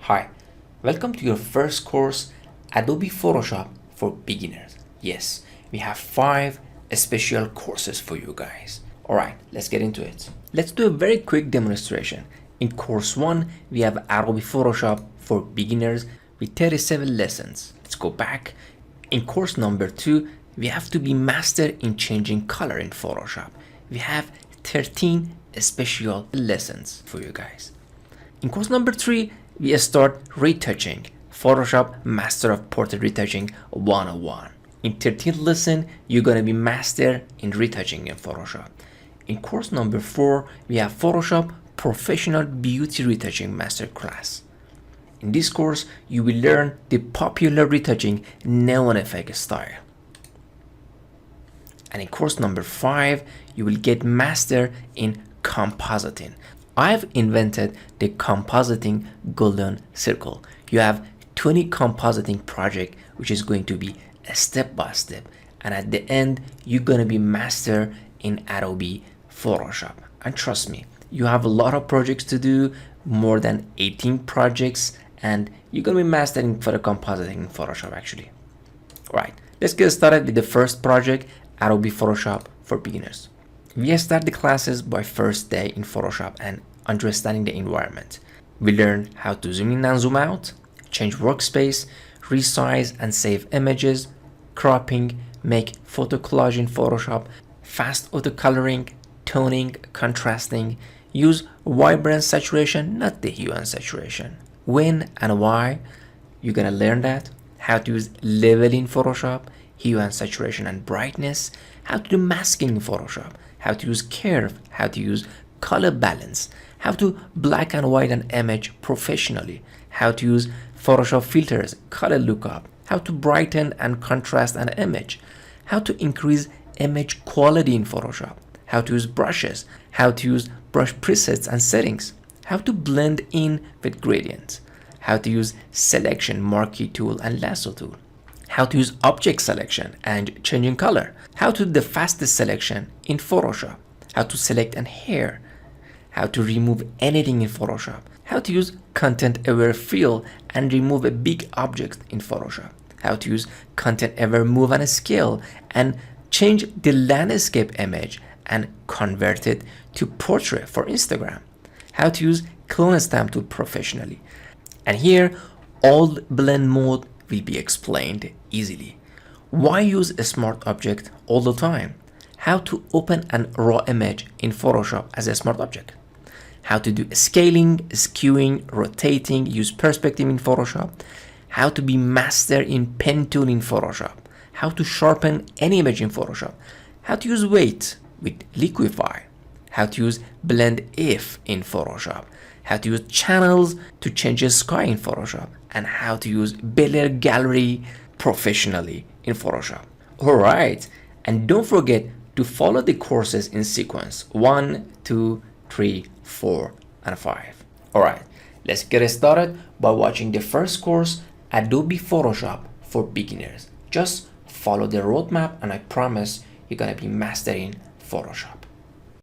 Hi, welcome to your first course, Adobe Photoshop for beginners. Yes, we have 5 special courses for you guys. Alright, let's get into it. Let's do a very quick demonstration. In course 1, we have Adobe Photoshop for beginners with 37 lessons. Let's go back. In course number 2, we have to be master in changing color in Photoshop. We have 13 special lessons for you guys. In course number 3, we start retouching. Photoshop Master of Portrait Retouching 101. In 13th lesson, you're gonna be master in retouching in Photoshop. In course number 4, we have Photoshop Professional Beauty Retouching Masterclass. In this course, you will learn the popular retouching neon effect style. And in course number 5, you will get master in compositing. I've invented the compositing golden circle. You have 20 compositing project, which is going to be a step by step. And at the end, you're going to be master in Adobe Photoshop. And trust me, you have a lot of projects to do, more than 18 projects, and you're going to be mastering for the compositing in Photoshop actually. All right, let's get started with the first project, Adobe Photoshop for beginners. We start the classes by first day in Photoshop and understanding the environment. We learn how to zoom in and zoom out, change workspace, resize and save images, cropping, make photo collage in Photoshop, fast auto coloring, toning, contrasting, use vibrance saturation, not the hue and saturation. When and why, you're gonna learn that, how to use level in Photoshop, hue and saturation and brightness, how to do masking in Photoshop, how to use curve, how to use color balance, how to black and white an image professionally, how to use Photoshop filters, color lookup, how to brighten and contrast an image, how to increase image quality in Photoshop, how to use brushes, how to use brush presets and settings, how to blend in with gradients, how to use selection, marquee tool and lasso tool, how to use object selection and changing color, how to do the fastest selection in Photoshop, how to select an hair, how to remove anything in Photoshop, how to use content aware fill and remove a big object in Photoshop, how to use content aware move and scale and change the landscape image and convert it to portrait for Instagram, how to use clone stamp tool professionally. And here all blend mode will be explained easily. Why use a smart object all the time? How to open a raw image in Photoshop as a smart object. How to do scaling, skewing, rotating, use perspective in Photoshop. How to be master in pen tool in Photoshop. How to sharpen any image in Photoshop. How to use weight with liquify. How to use blend if in Photoshop. How to use channels to change the sky in Photoshop. And how to use Bel Air gallery professionally in Photoshop. Alright, and don't forget to follow the courses in sequence 1, 2, 3, 4, and 5. Alright, let's get started by watching the first course, Adobe Photoshop for beginners. Just follow the roadmap and I promise you're gonna be mastering Photoshop.